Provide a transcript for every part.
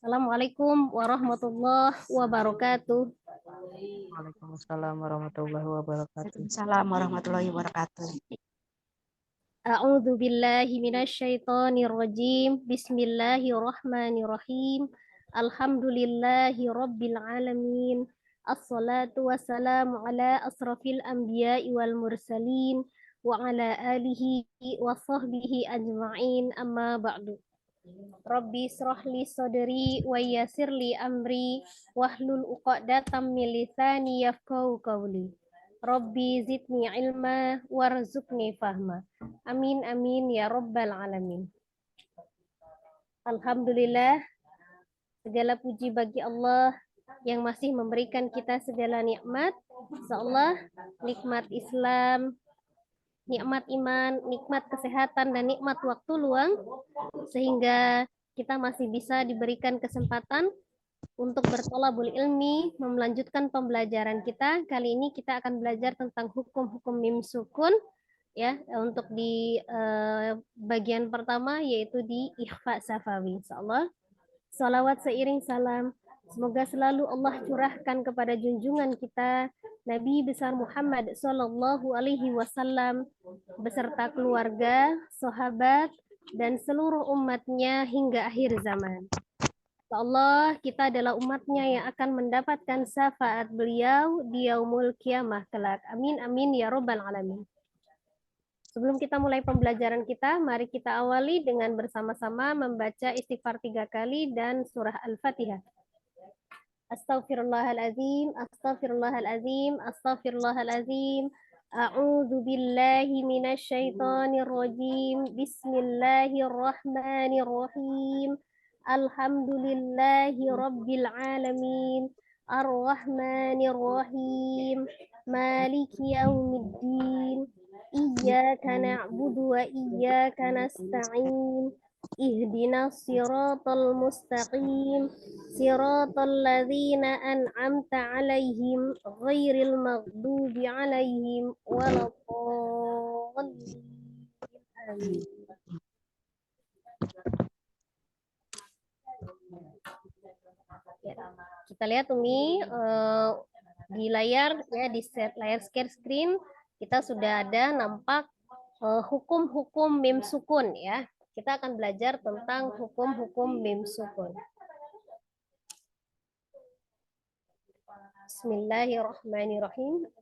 Assalamualaikum warahmatullahi wabarakatuh. Waalaikumsalam warahmatullahi wabarakatuh. Waalaikumsalam warahmatullahi wabarakatuh. A'udzu billahi minasyaitonir rajim. Bismillahirrahmanirrahim. Alhamdulillahi rabbil alamin. Assalatu wassalamu ala asrafil anbiya'i wal mursalin wa ala alihi wa sahbihi ajma'in, amma ba'du. Rabbi israh li sadri wa yassir li amri wahlul 'uqdatam min lisani yafqahu qawli. Rabbi zidni ilma warzuqni fahma. Amin amin ya rabbal alamin. Alhamdulillah, segala puji bagi Allah yang masih memberikan kita segala nikmat. Insyaallah nikmat Islam, nikmat iman, nikmat kesehatan, dan nikmat waktu luang, sehingga kita masih bisa diberikan kesempatan untuk bertolabul ilmi, melanjutkan pembelajaran kita. Kali ini kita akan belajar tentang hukum-hukum mim sukun, ya, untuk di bagian pertama, yaitu di ikhfa safawi. Insyaallah salawat seiring salam semoga selalu Allah curahkan kepada junjungan kita Nabi besar Muhammad Sallallahu Alaihi Wasallam beserta keluarga, sahabat, dan seluruh umatnya hingga akhir zaman. Allah, kita adalah umatnya yang akan mendapatkan syafaat beliau di yaumul kiamah kelak. Amin amin ya rabbal alamin. Sebelum kita mulai pembelajaran kita, mari kita awali dengan bersama-sama membaca istighfar 3 kali dan surah Al-Fatihah. Astaghfirullahalazim, astaghfirullahalazim, astaghfirullahalazim. A'udzu billahi minasyaitonir rajim. Bismillahirrahmanirrahim. Alhamdulillahi rabbil alamin. Ar-Rahmanir-Rahim. Maliki yaumiddin. Iyyaka na'budu wa iyyaka nasta'in. Ihdinas siratal mustaqim. Siratal ladzina an'amta 'alaihim ghairil maghdubi 'alaihim waladdallin. Amin. Ya, kita lihat Umi di layar, ya, di layar share screen kita sudah ada nampak hukum-hukum mim sukun, ya. Kita akan belajar tentang hukum-hukum mim sukun. Bismillahirrahmanirrahim.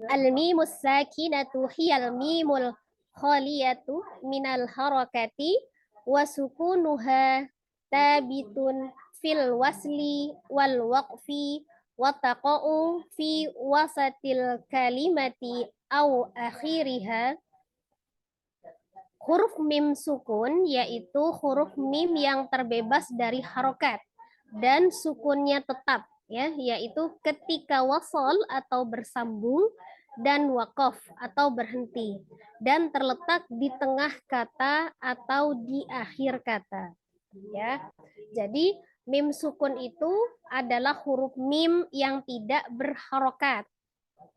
Al-mimus sakinatu hiyal mimul khaliyatu minal harakati wa sukunuha tabitun fil wasli wal waqfi wa taqa'u fi wasatil kalimati au akhiriha. Huruf mim sukun yaitu huruf mim yang terbebas dari harokat dan sukunnya tetap, ya, yaitu ketika wasol atau bersambung dan waqaf atau berhenti, dan terletak di tengah kata atau di akhir kata, ya. Jadi mim sukun itu adalah huruf mim yang tidak berharokat,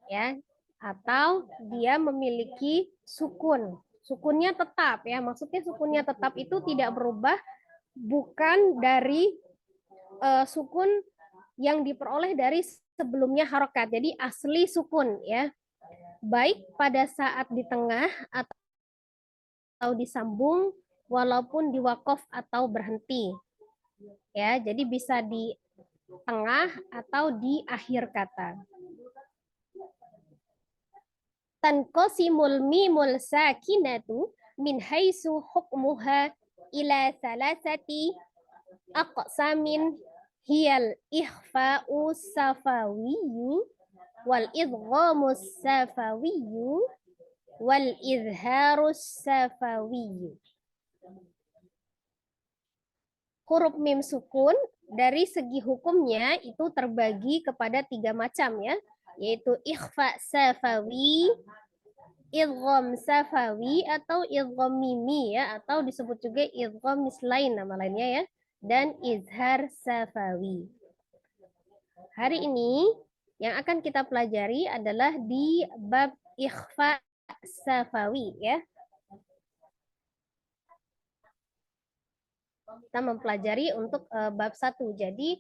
ya, atau dia memiliki sukun. Sukunnya tetap, ya, maksudnya sukunnya tetap itu tidak berubah, bukan dari sukun yang diperoleh dari sebelumnya harokat. Jadi asli sukun, ya, baik pada saat di tengah atau disambung, walaupun di waqaf atau berhenti, ya. Jadi bisa di tengah atau di akhir kata. Tanqasimul mimul sakinatu min haitsu hukmuha ila salasati aqsamin hiyal ikhfa'u safawiyyu wal idghamus safawiyyu wal izharus safawiyyu. Huruf mim sukun dari segi hukumnya itu terbagi kepada 3 macam, ya, yaitu ikhfa safawi, idgham safawi atau idgham mimi, ya, atau disebut juga idgham mislain nama lainnya, ya, dan izhar safawi. Hari ini yang akan kita pelajari adalah di bab ikhfa safawi, ya. Kita mempelajari untuk bab 1. Jadi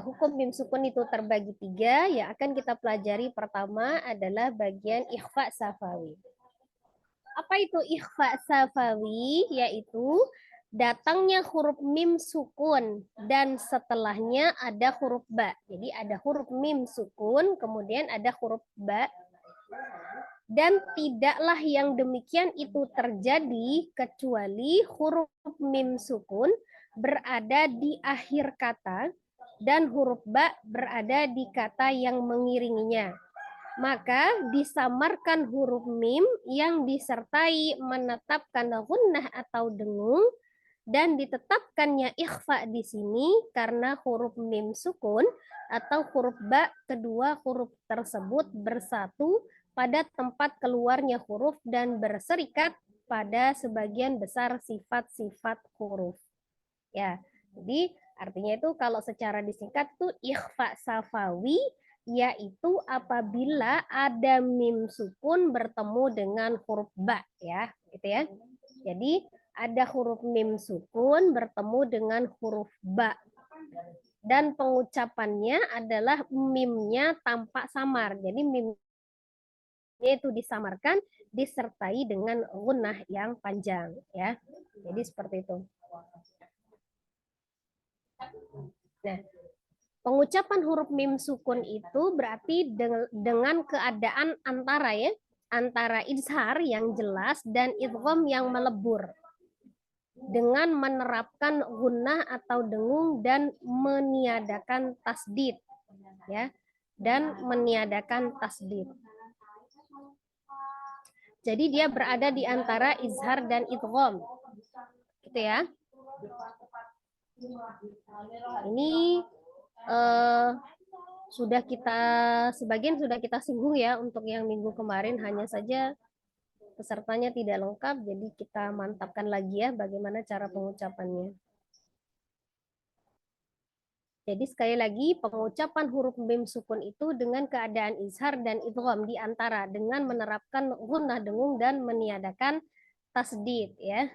hukum mim sukun itu terbagi 3. Yang akan kita pelajari pertama adalah bagian ikhfa safawi. Apa itu ikhfa safawi? Yaitu datangnya huruf mim sukun dan setelahnya ada huruf ba. Jadi ada huruf mim sukun, kemudian ada huruf ba. Dan tidaklah yang demikian itu terjadi kecuali huruf mim sukun berada di akhir kata dan huruf ba berada di kata yang mengiringinya. Maka disamarkan huruf mim yang disertai menetapkan gunnah atau dengung dan ditetapkannya ikhfa di sini karena huruf mim sukun atau huruf ba kedua huruf tersebut bersatu pada tempat keluarnya huruf dan berserikat pada sebagian besar sifat-sifat huruf. Ya, jadi artinya itu kalau secara disingkat itu ikhfa safawi yaitu apabila ada mim sukun bertemu dengan huruf ba ya, gitu ya. Jadi ada huruf mim sukun bertemu dengan huruf ba. Dan pengucapannya adalah mimnya tampak samar. Jadi mimnya itu disamarkan disertai dengan gunnah yang panjang ya. Jadi seperti itu. Nah, pengucapan huruf mim sukun itu berarti dengan keadaan antara ya, antara izhar yang jelas dan idgham yang melebur. Dengan menerapkan gunnah atau dengung dan meniadakan tasdid ya. Dan meniadakan tasdid. Jadi dia berada di antara izhar dan idgham. Gitu ya. Ini sudah kita sebagian sudah kita singgung ya untuk yang minggu kemarin, hanya saja pesertanya tidak lengkap, jadi kita mantapkan lagi ya bagaimana cara pengucapannya. Jadi sekali lagi pengucapan huruf mim sukun itu dengan keadaan izhar dan idgham di antara dengan menerapkan gunnah dengung dan meniadakan tasdid ya.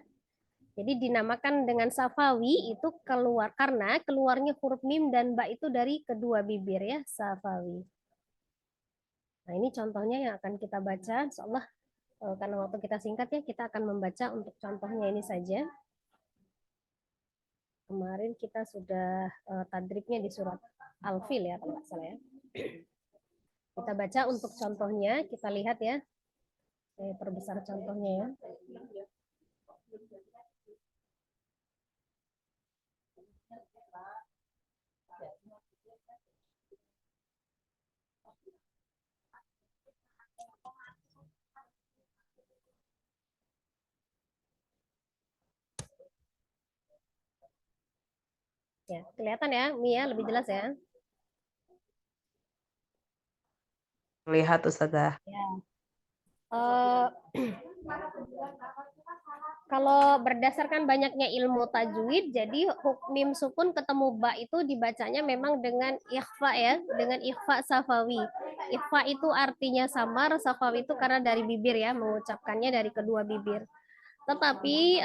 Jadi dinamakan dengan safawi itu keluar karena keluarnya huruf mim dan ba itu dari kedua bibir ya, safawi. Nah, ini contohnya yang akan kita baca. Insyaallah karena waktu kita singkat ya, kita akan membaca untuk contohnya ini saja. Kemarin kita sudah tadribnya di surat Al-Fil ya kalau nggak salah ya. Kita baca untuk contohnya, kita lihat ya. Saya perbesar contohnya ya. Ya, kelihatan ya, Mia lebih jelas ya. Lihat Ustazah. Ya. Kalau berdasarkan banyaknya ilmu tajwid, jadi mim sukun ketemu ba itu dibacanya memang dengan ikhfa ya, dengan ikhfa safawi. Ikhfa itu artinya samar, safawi itu karena dari bibir ya, mengucapkannya dari kedua bibir. Tetapi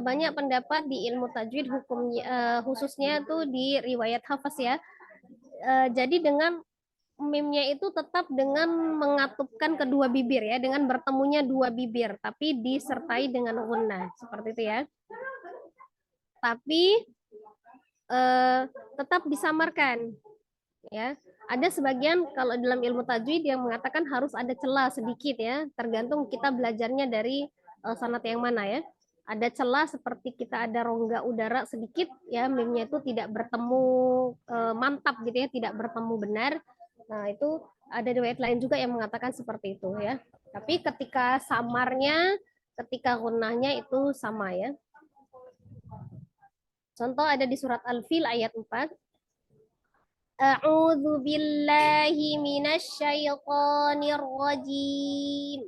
banyak pendapat di ilmu tajwid hukumnya khususnya tuh di riwayat Hafs ya. Jadi dengan mimnya itu tetap dengan mengatupkan kedua bibir ya, dengan bertemunya dua bibir, tapi disertai dengan gunnah seperti itu ya. Tapi tetap disamarkan ya. Ada sebagian kalau dalam ilmu tajwid yang mengatakan harus ada celah sedikit ya, tergantung kita belajarnya dari sanad yang mana ya. Ada celah seperti kita ada rongga udara sedikit ya, mimnya itu tidak bertemu mantap gitu ya, tidak bertemu benar. Nah, itu ada riwayat lain juga yang mengatakan seperti itu ya. Tapi ketika samarnya, ketika gunnahnya itu sama ya. Contoh ada di surat Al-Fil ayat 4. A'udzu billahi minasyaitonir rajim.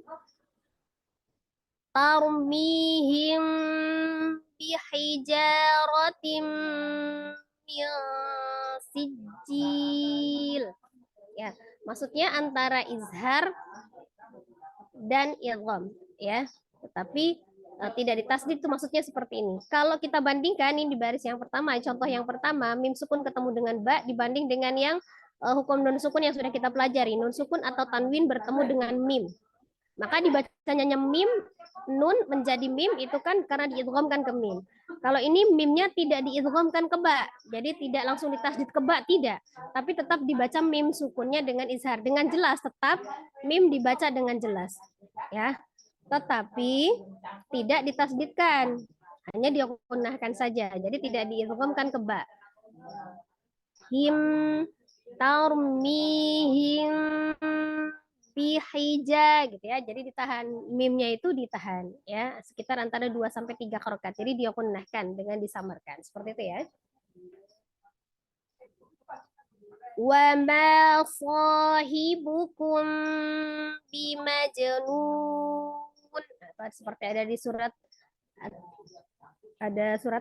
Tarmihim bihijaratim min sijil. Ya, maksudnya antara izhar dan idgham ya. Tetapi tidak ditasdid itu maksudnya seperti ini. Kalau kita bandingkan ini di baris yang pertama, contoh yang pertama, mim sukun ketemu dengan ba dibanding dengan yang hukum nun sukun yang sudah kita pelajari, nun sukun atau tanwin bertemu dengan mim. Maka dibacanya mim, nun menjadi mim itu kan karena diidghamkan ke mim. Kalau ini mimnya tidak diidghamkan ke ba, jadi tidak langsung ditasdid ke ba, tidak. Tapi tetap dibaca mim sukunnya dengan izhar, dengan jelas, tetap mim dibaca dengan jelas. Ya, tetapi tidak ditasdidkan, hanya dikunahkan saja, jadi tidak diidghamkan ke ba. Him tarmihim bihija gitu ya. Jadi ditahan mimnya itu ditahan ya sekitar antara 2 sampai 3 harokat. Jadi dikunahkan dengan disamarkan. Seperti itu ya. Wa ma sahibukum bimajnun. Seperti ada di surat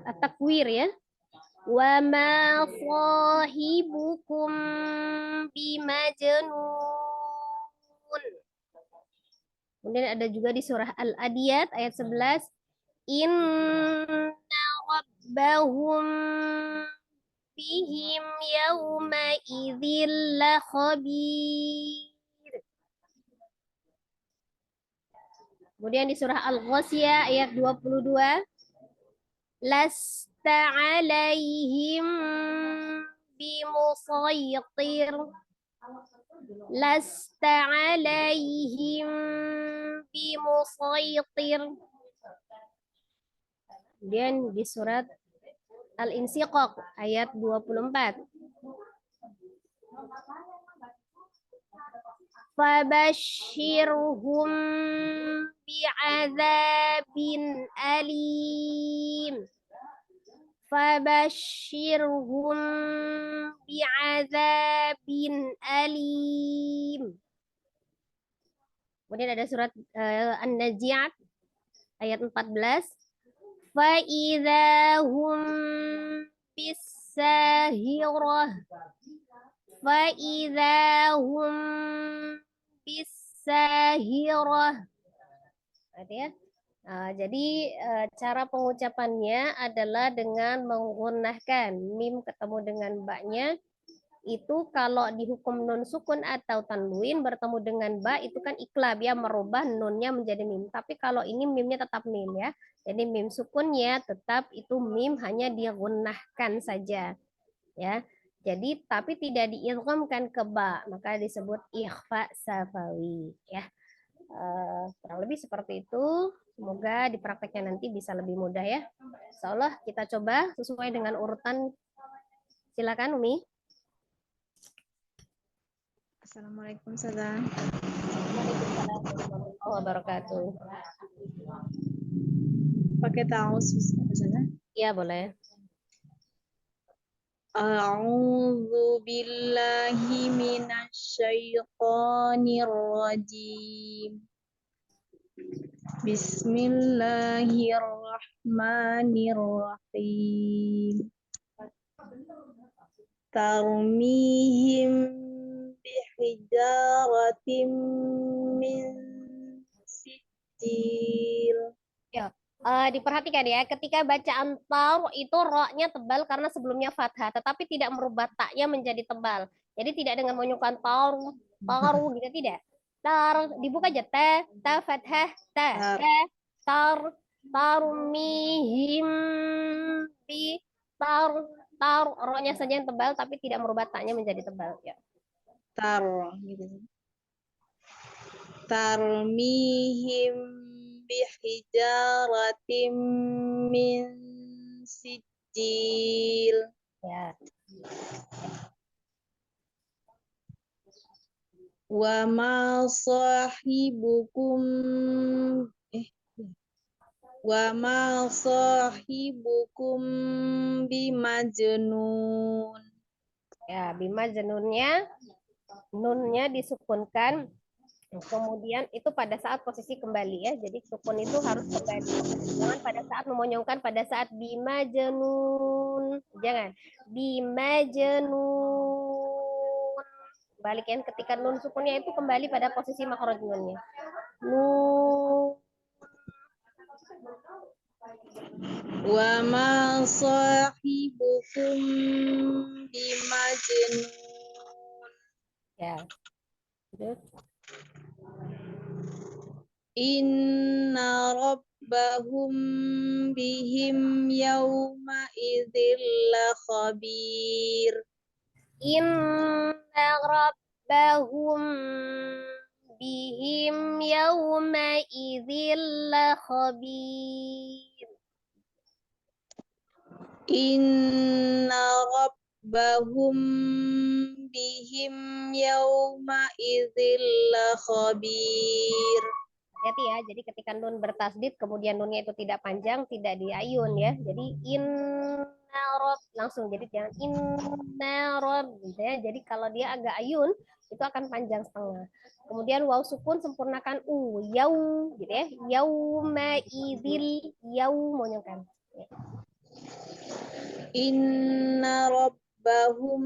At-Takwir ya. Wa ma sahibukum bimajnun. Kemudian ada juga di surah Al-Adiyat ayat 11. Inna rabbahum bihim yawma idzil lakhabir. Kemudian di surah Al-Ghasyiyah ayat 22. Lasta alaihim bimusaytir. Lasta alaihim bimusaytir. Kemudian di surat Al-Insyiqaq ayat 24. Fabashshirhum bi'adzabin alim. Fabashshirhum bi'adzabin alim. Kemudian ada surat An-Nazi'at ayat 14. Fa'idza hum bis-sahirah. Fa'idza hum bis-sahirah. Ya. Jadi cara pengucapannya adalah dengan menggunakan mim ketemu dengan ba-nya. Itu kalau di hukum nun sukun atau tanwin bertemu dengan ba itu kan iklab ya, merubah nunnya menjadi mim. Tapi kalau ini mimnya tetap mim ya. Jadi mim sukunnya tetap itu mim, hanya digunakan saja ya. Jadi tapi tidak diidghamkan ke ba, maka disebut ikhfa safawi ya. Kurang lebih seperti itu. Semoga di prakteknya nanti bisa lebih mudah ya. Insyaallah kita coba sesuai dengan urutan. Silakan Umi. Assalamualaikum Ustazah. Waalaikumsalam warahmatullahi wabarakatuh. Pakai ta'awuz Ustazah. Iya boleh. A'udzu billahi minasyaitonir rajim. Bismillahirrahmanirrahim. Tarmihim bihijaratim min sijil. Ya. Diperhatikan ya, ketika bacaan tar itu ro-nya tebal karena sebelumnya fathah, tetapi tidak merubah taknya menjadi tebal. Jadi tidak dengan menyukan taru gitu, tidak. Tar dibuka aja ta fathah ta tar tarmihim bi tar ro-nya saja yang tebal tapi tidak merubah taknya menjadi tebal ya. Tar gitu. Tarmihim bihijaratim min sijil. Ya. Wa ma sahibukum bimajnun. Ya, bima nunnya disukunkan. Kemudian itu pada saat posisi kembali ya. Jadi sukun itu harus kembali. Jangan pada saat memonyongkan pada saat bima jenun. Jangan. Bima jenun. Balikin ketika nun sukunnya itu kembali pada posisi makhraj nunnya. Nun. Wa ma sahibukum bimajnun. Ya. Lanjut. Inna rabbahum bihim yawma idzil khabir. Inna rabbahum bihim yawma idzil khabir. Inna rabbahum bihim yawma idzil khabir. Hati-hati ya, jadi ketika nun bertasdid kemudian nunnya itu tidak panjang, tidak diayun ya. Jadi inna rob langsung, jadi jangan inna rob gitu ya. Jadi kalau dia agak ayun itu akan panjang setengah. Kemudian waw sukun sempurnakan yau gitu ya. Yauma idzil yau monyongkan. Ya. Inna rabbahum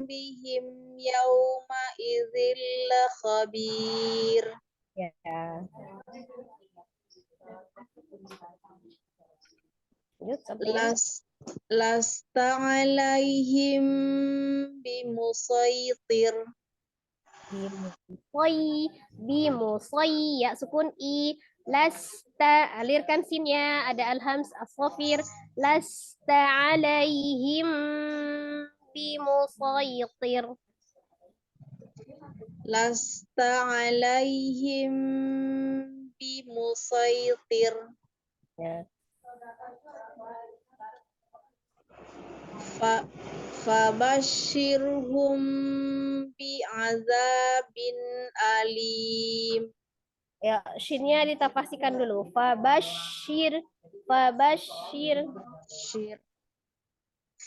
bihim yawma idzil khabir. Ya. Lanjut sampai yang Lasta alaihim bimusaitir. bimusoi ya sukun i lasta alirkan sinnya ada alhams as-safir lasta alaihim bimusaitir. Lasta alaihim bimusaitir. Ya. Fabashirhum bi'azabin alim. Ya, shinnya ditafasikan dulu. Fabashir.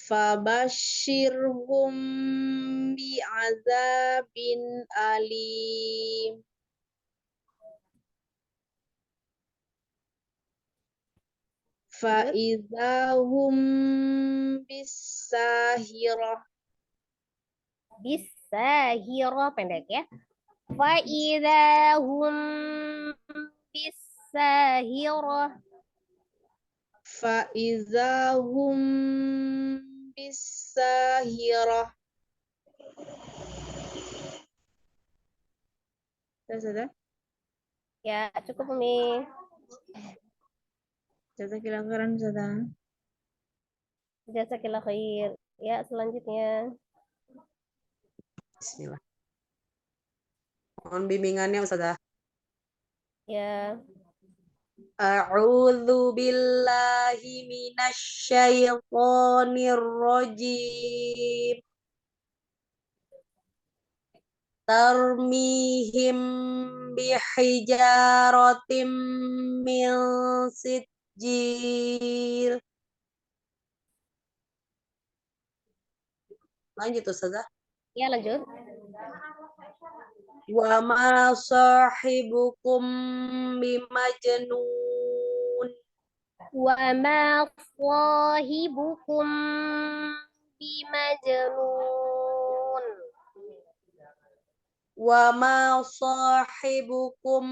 Fabashirhum bi'azabin alim. Fa'idhahum bisahirah. Bisahiro pendek ya. Faidahum bisahiro. Fa'idhahum bisahirah. Sudah? Ya, cukup Umi. Jazakallahu khairan. Jazakillah khair. Ya, selanjutnya. Bismillah. Mohon bimbingannya Ustazah. Ya. A'udzu billahi minasyaitonir rajim. Tarmihim bihijaratim min sijil. Lanjut Ustazah. Ya, lanjut. Wa ma sahibukum bimajnun. Wa ma sahibukum bimajnun. Wa ma sahibukum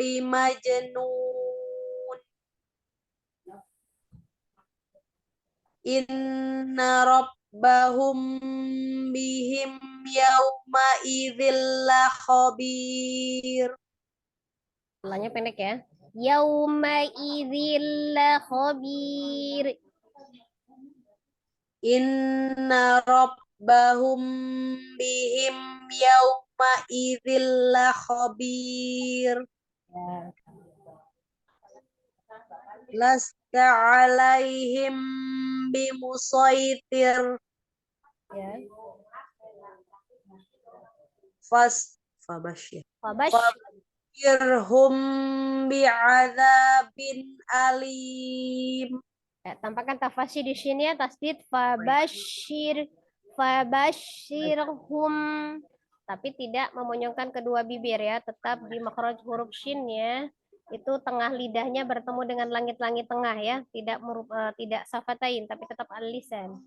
bimajnun. Inna rabbahum bihim yawma idzil khabir. Ulangnya pendek ya. Yauma idzil khabir. Inna rabbahum bihim yawma idzil khabir. Lasta alaihim bimusaitir. Ya. Fabashir. Fabash. Fabashirhum bi'adzabin alim. Ya, tampakkan tafasyi di sini ya, tasdid fabashirhum, tapi tidak memonyongkan kedua bibir ya, tetap di makhraj huruf shin ya. Itu tengah lidahnya bertemu dengan langit-langit tengah ya, tidak safatain tapi tetap al-lisan.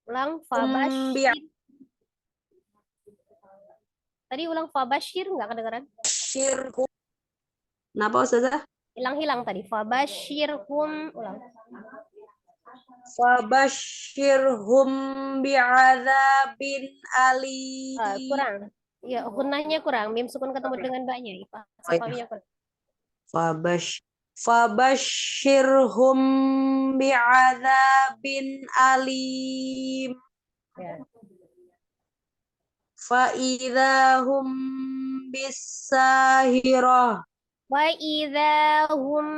Ulang fabashir. Tadi ulang fabashir nggak kedengeran? Syirhum. Kenapa Ustazah? Hilang-hilang tadi. Fabashirhum. Ulang. Fabashirhum bi'adzabin alim. Kurang. Ya, gunnahnya kurang. Mim sukun ketemu dengan baknya. Oh, iya. Safawinya kurang. Fabashirhum bi'adzabin alim. Ya. Fa'idahum bisahirah. Wa idahum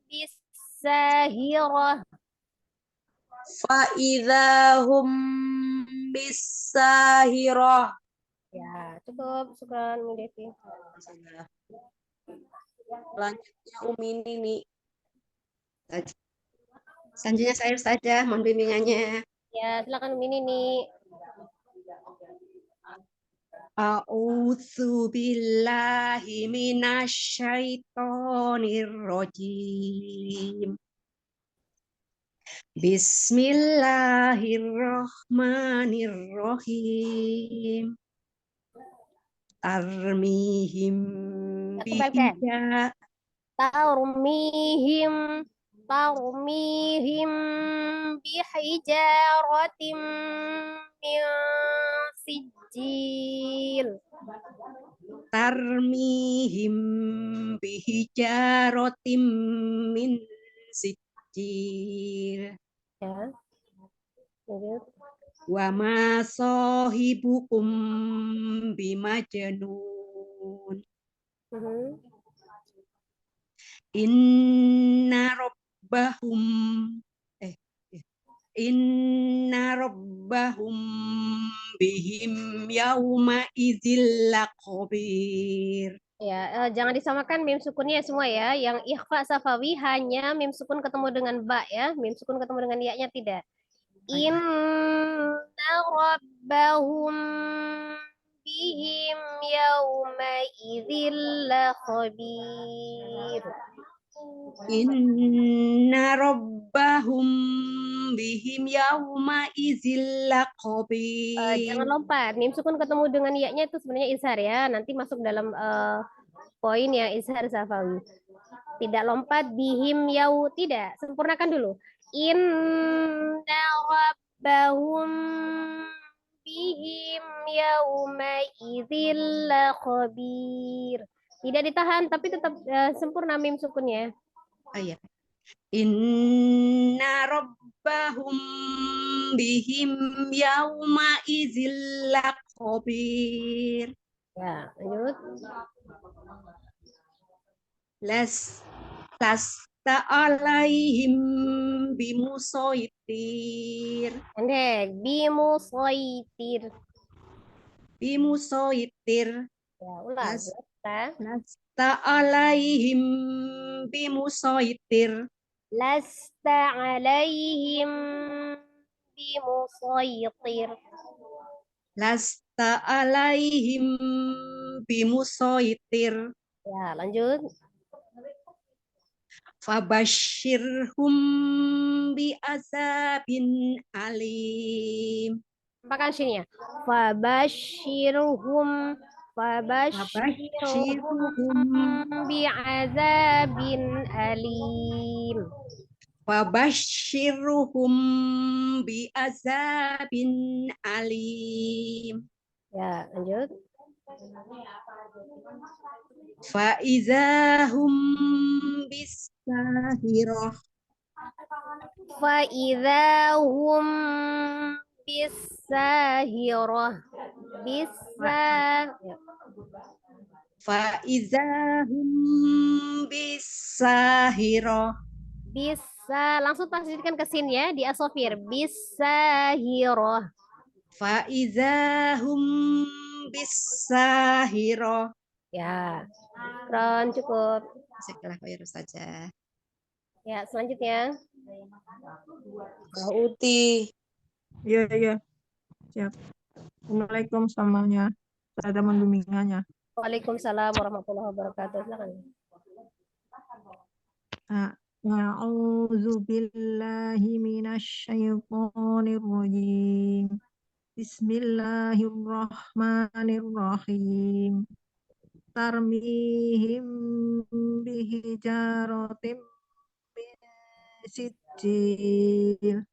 bisahirah. Fa'idahum bisahirah. Ya, cukup. Syukran, Mi Devi. Selanjutnya Umi Nini. Selanjutnya saya Ustazah, mohon bimbingannya. Ya, silakan Mi Nini. A'udzu billahi minasyaitonir rajim. Bismillahirrahmanirrahim. Tarmihim Kembalikan. bihija Tarmihim bihijaratim min sijil. tarmihim bihijaratim min sijil. Ya. Lanjut. Wa ma sahibukum bimajnun. Inna rabbahum eh Inna rabbahum bihim yauma idzil laqabir. Ya, jangan disamakan mim sukunnya semua ya. Yang ikhfa safawi hanya mim sukun ketemu dengan ba ya. Mim sukun ketemu dengan ya-nya tidak. Inna rabbahum bihim yauma idzil lakhabir. Inna rabbahum bihim yauma idzil laqabir. Jangan lompat. Mim sukun ketemu dengan ya-nya itu sebenarnya izhar ya. Nanti masuk dalam poin yang izhar safawi. Tidak lompat bihim yau, tidak. Sempurnakan dulu. Inna rabbahum bihim yauma idzil lakhabir. Tidak ditahan tapi tetap sempurna mim sukunnya. Iya. Inna rabbahum bihim yauma idzil laqabir. Ya, lanjut. Lasta alaihim bimusaitir. Pendek. Bimusaitir. Bimusaitir. Ya, ulang. Lasta alaihim bimusaitir. Lasta alaihim bimusaitir. Lasta alaihim bimusaitir. Ya, lanjut. Fabashirhum bi'azabin alim. Apakan sininya? Fabashirhum bi'azabin alim. Fabashirhum bi'azabin alim. Ya, lanjut. Faizahum bisahirah. Faidahum bisahirah. Faizahum bisahirah. Bisa langsung tasdidkan ke sin ya di asofir. Bisahirah. Faizahum bisahirah. Ya, keren cukup. Setelah khair saja. Ya, selanjutnya. Uti. Iya. Siap. Assalamualaikum semuanya. Ada membimbingannya. Waalaikumsalam warahmatullahi wabarakatuh. Silakan. A'udzu billahi minasyaitonir rajim. Bismillahirrahmanirrahim. Tarmihim bihijaratim min sijil.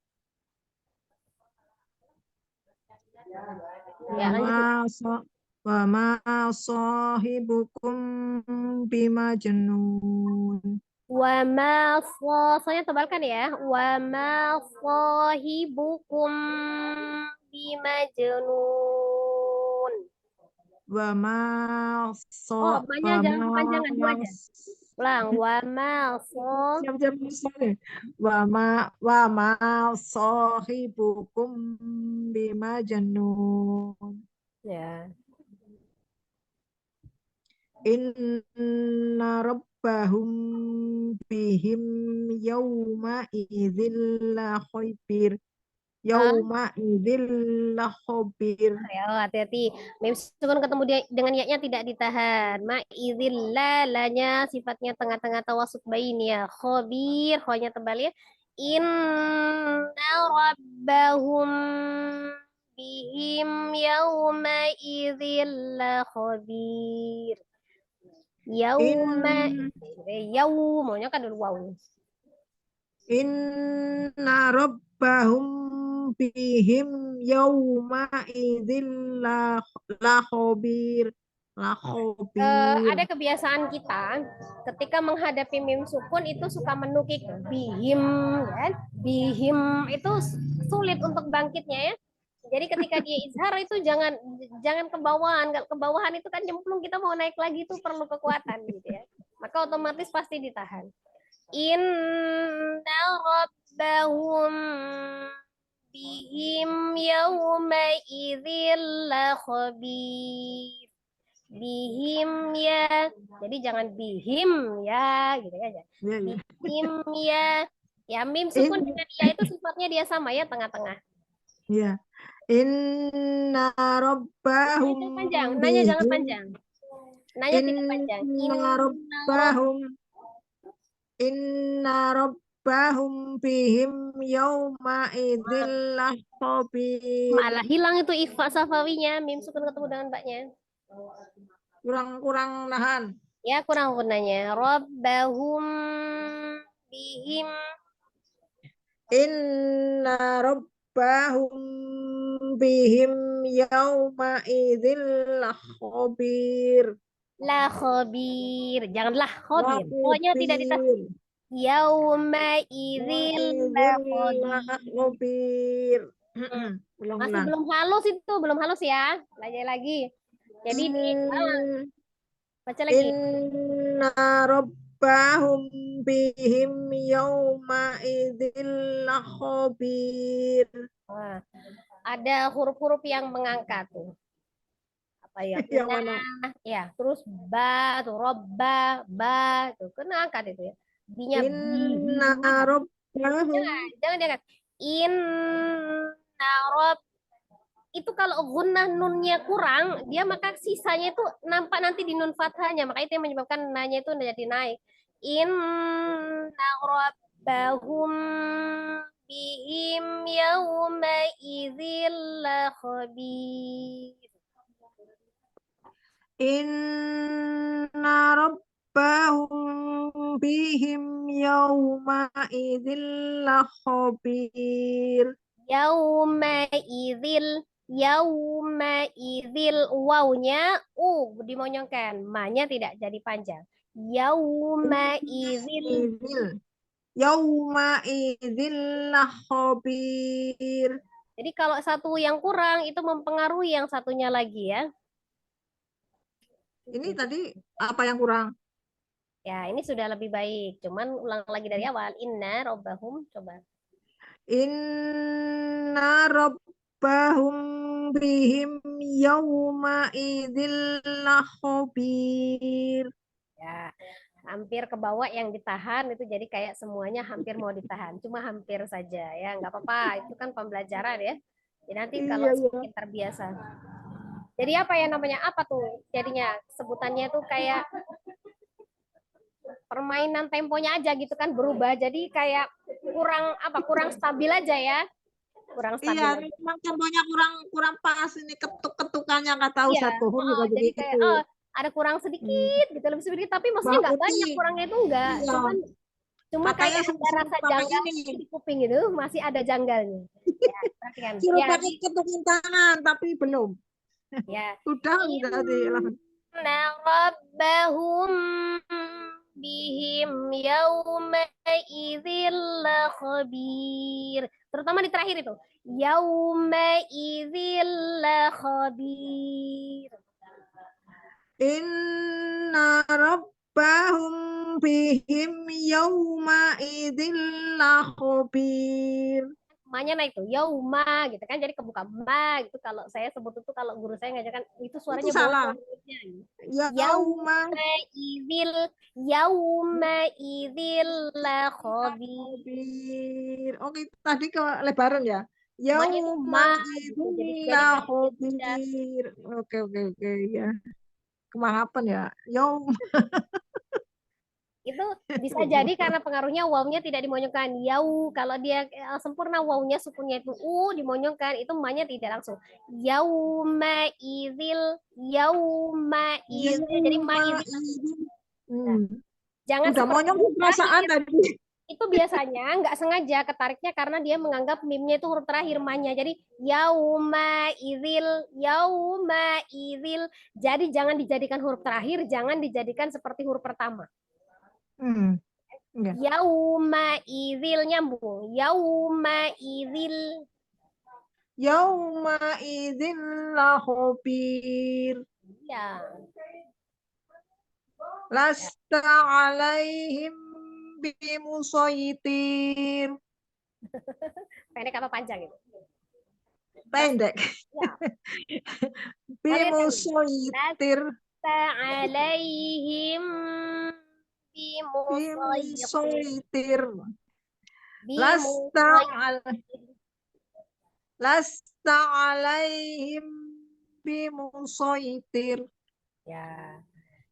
Ya, lanjut. Wa ma sahibukum bimajnun. Wa ma soalnya tebalkan ya. Wa ma sahibukum bimajnun. Wa ma Oh, so ma-nya wa jangan kepanjangan, dua ma aja. Ulang. Wa ma siap-siap sorry. Wa ma sahibukum bimajnun. ya. Inna rabbahum bihim yawma idzil la khabir. Yawma idzil la khabir. Ya, hati-hati. Mim sukun ketemu dengan ya-nya tidak ditahan. Ma idzil lanya sifatnya tengah-tengah tawasud bain ya. Khabir, kho-nya tebal ya. Inna rabbahum bihim yawma idzil la khabir. Yauma yaum, maunya kan dulu waw. Inna rabbahum bihim yawma idzil la khabir. La khabir. Ada kebiasaan kita ketika menghadapi mim sukun itu suka menukik bihim, ya. Bihim itu sulit untuk bangkitnya ya. Jadi ketika dia izhar itu jangan kebawahan. Kalau kebawahan itu kan nyemplung, kita mau naik lagi itu perlu kekuatan gitu ya. Maka otomatis pasti ditahan. Inna rabbahum bihim yawma idzil la khabir. Bihim ya. Jadi jangan bihim ya gitu ya. Ya, ya. Bihim ya. Ya mim sukun dengan ya itu sifatnya dia sama ya, tengah-tengah. Ya. Inna rabbahum Jangan panjang, nanya jangan panjang. Nanya tidak panjang. Inna rabbahum bihim yawma idzil la khabir. Malah hilang itu ikhfa safawinya, mim sukun ketemu dengan baknya. Kurang nahan. Ya, kurang gunanya. Rabbahum bihim. Inna rabbahum bihim yawma idzil la khabir. La khabir. Janganlah khabir. Pokoknya tidak ditahan. Yauma idzil la khabir. Masih belum halus itu, belum halus ya. Belajar lagi. Jadi baca lagi. Inna rabbahum bihim yawma idzil la khabir. Wah, ada huruf-huruf yang mengangkat tuh. Apa ya? Yang mana? Ya, terus ba tuh, robba, ba tuh, kena angkat itu ya. Binya Inna rabbahum. jangan diangkat. Inna rabb itu kalau gunnah nunnya kurang, dia maka sisanya itu nampak nanti di nun fathahnya, maka itu yang menyebabkan nanya itu jadi naik. Inna rabbahum bihim yawma idzil la khabir. Inna rabbahum bihim yawma idzil la khabir. Yauma idzil wawnya dimonyongkan, ma-nya tidak jadi panjang. Yauma idzil. Yauma idzil la khabir. Jadi kalau satu yang kurang itu mempengaruhi yang satunya lagi ya. Ini tadi apa yang kurang? Ya, ini sudah lebih baik. Cuman ulang lagi dari awal. Inna rabbahum, coba. Inna rabbahum bihim yawma idzil la khabir. Ya, hampir ke bawah yang ditahan itu jadi kayak semuanya hampir mau ditahan. Cuma hampir saja ya, nggak apa-apa. Itu kan pembelajaran ya. Jadi nanti kalau semakin terbiasa. Jadi apa ya namanya? Apa tuh? Jadinya sebutannya tuh kayak permainan temponya aja gitu kan berubah. Jadi kayak kurang stabil aja ya. kurang Iya, stabil aja. memang contohnya kurang pas ini ketukannya nggak tahu Iya, satu huruf juga jadi jadi kayak gitu. ada kurang Hmm. sedikit gitu, lebih sedikit, tapi maksudnya Mbak nggak banyak Putih, kurangnya itu enggak, iya, cuma katanya kayak ada suruh rasa pakai janggal ini, di kuping itu masih ada janggalnya. Ya, perhatikan. suruh Ya, pakai ketukan tangan tapi belum. ya. Sudah tadi. Inna rabbahum bihim yauma idzil khabir. Terutama di terakhir itu. Yauma idzil khabir. Inna rabbahum bihim yawma idzil lakhabir. Ma-nya naik tuh, yauma gitu kan, jadi kebuka ma gitu. Kalau saya sebut itu, kalau guru saya ngajarkan itu Itu suaranya salah. bawah. Yauma Yauma idzil khabir. lakhabir. Oke, tadi ke lebaran ya. Ma-nya itu Yauma ma gitu. Jadi idzil nggak bisa. lakhabir. Oke ya. Kemahapan ya. Yaum. Itu bisa jadi karena pengaruhnya wawnya tidak dimonyongkan. Yau, kalau dia sempurna wawnya sukunnya itu dimonyongkan, itu ma-nya tidak langsung. Yauma izil. Jadi ma Yauma izil. idzil. Nah, jangan Udah seperti monyong huruf perasaan terakhir. tadi. Itu biasanya nggak sengaja ketariknya karena dia menganggap mimnya itu huruf terakhir ma-nya. Jadi yauma izil. Jadi jangan dijadikan huruf terakhir, jangan dijadikan seperti huruf pertama. Ya. Yauma izil nyambung. Yauma izil. Yauma idzin lakhabir. Ya. Lasta alaihim bimusaitir. Pendek apa panjang itu? Pendek. Ya. Kalian kan Bimusaitir. alaihim Bimusaitir. Lasta alaihim bimusaitir. Ya.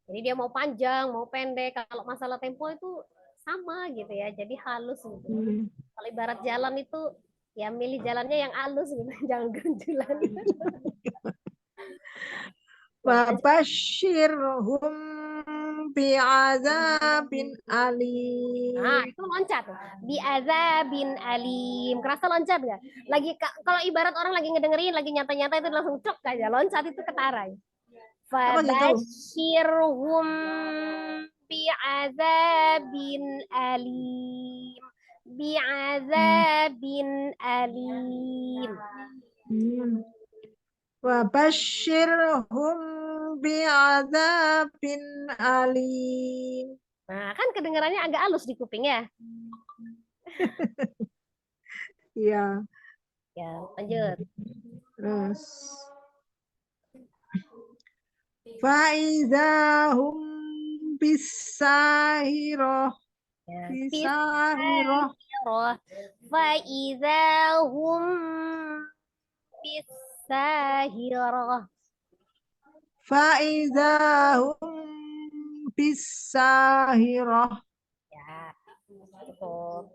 Jadi dia mau panjang, mau pendek. Kalau masalah tempo itu sama gitu ya. Jadi halus gitu. Kalau ibarat jalan itu ya milih jalannya yang halus gitu, jangan ganjulan. Wabashirhum bi'adzabin alim. Nah, itu loncat. Bi'adzabin alim. Kerasa loncat nggak? Kalau ibarat orang lagi ngedengerin, lagi nyata-nyata itu langsung cok aja. Loncat itu ketara. Apa gitu? Fabashirhum bi'adzabin alim. Bi'adzabin alim. Wabashirhum bi'adzabin alim. Nah, kan kedengarannya agak halus di kuping ya. Iya. Ya, lanjut. Terus Faizahum bisahirah. Ya, Bisahirah. Faizahum bisahirah. Faizahum bisahirah. Ya, cukup.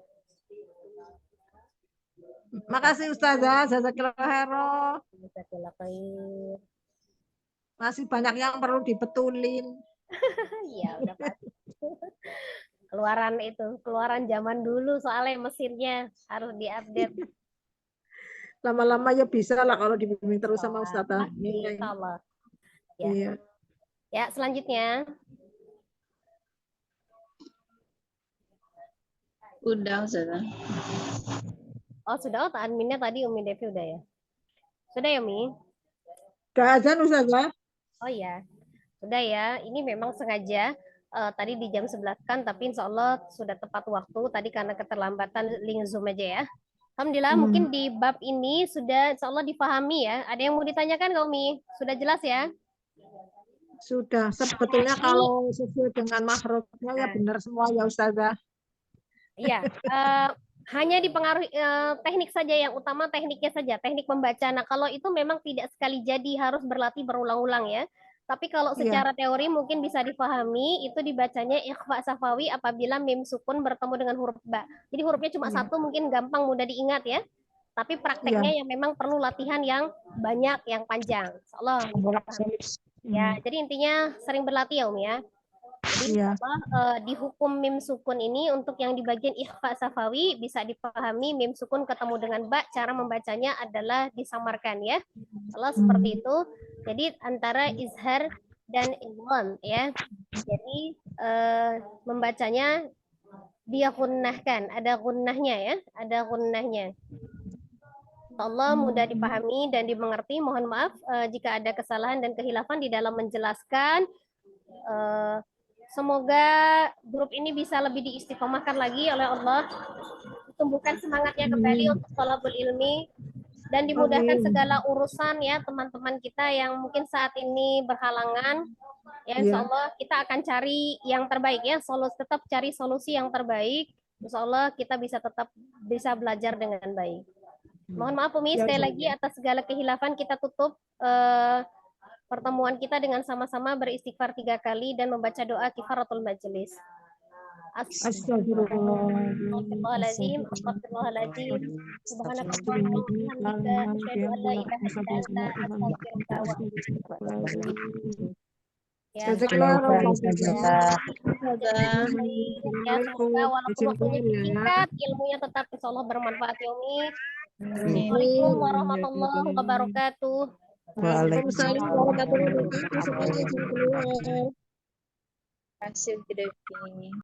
Makasih Ustazah, jazakillah khairan. Jazakallah khair. Masih banyak yang perlu dibetulin. Iya, udah pasti. Keluaran zaman dulu soalnya mesinnya harus diupdate. Lama-lama ya bisa lah kalau dibimbing terus sama Ustazah. Insya Allah. Ya. Iya. Ya, selanjutnya. Udah, Ustazah. Oh, sudah. Adminnya tadi Umi Devi udah ya? Sudah ya, Umi? Udah azan Ustazah? Oh ya, sudah ya. Ini memang sengaja tadi di jam 11 kan, tapi insya Allah sudah tepat waktu. Tadi karena keterlambatan link Zoom aja ya. Alhamdulillah, mungkin di bab ini sudah insya Allah difahami ya. Ada yang mau ditanyakan nggak, Umi? Sudah jelas ya? Sudah. Sebetulnya kalau sesuai dengan makhrajnya ya benar semua ya Ustazah. Iya. Hanya dipengaruhi teknik saja, yang utama tekniknya saja, teknik membaca. Nah, kalau itu memang tidak sekali jadi, harus berlatih berulang-ulang ya. Tapi kalau secara teori mungkin bisa difahami, itu dibacanya ikhfa safawi apabila mim sukun bertemu dengan huruf ba. Jadi hurufnya cuma satu, mungkin gampang mudah diingat ya. Tapi prakteknya yang memang perlu latihan yang banyak, yang panjang. Insyaallah. Ya, jadi intinya sering berlatih ya Umi ya. Jadi Iya. di hukum mim sukun ini untuk yang di bagian ikhfa safawi bisa dipahami mim sukun ketemu dengan ba, cara membacanya adalah disamarkan ya. Kalau seperti itu. Jadi antara izhar dan idgham ya. Jadi membacanya dia gunnahkan, ada gunnahnya ya, ada gunnahnya. Allah mudah dipahami dan dimengerti. Mohon maaf jika ada kesalahan dan kehilafan di dalam menjelaskan. Semoga grup ini bisa lebih diistiqomahkan lagi oleh Allah. Tumbuhkan semangatnya kembali untuk thalabul ilmi. Dan dimudahkan segala urusan ya teman-teman kita yang mungkin saat ini berhalangan. Ya insya Allah kita akan cari yang terbaik ya. Tetap cari solusi yang terbaik. Insya Allah kita bisa tetap bisa belajar dengan baik. Mohon maaf Umi, sekali lagi atas segala kehilafan kita tutup pertemuan kita dengan sama-sama beristighfar 3 kali dan membaca doa kifaratul majelis. Astagfirullahaladzim, astagfirullahaladzim, subhanakallahumma wa bihamdika, asyhadu an la ilaha illa anta, astaghfiruka wa atubu ilaik. Ya, semoga walaupun waktunya singkat, ilmunya tetap insyaallah bermanfaat ya Umi. Assalamualaikum warahmatullahi wabarakatuh. Waalaikumsalam warahmatullahi wabarakatuh. Semuanya izin keluar. Hasil tidak ini.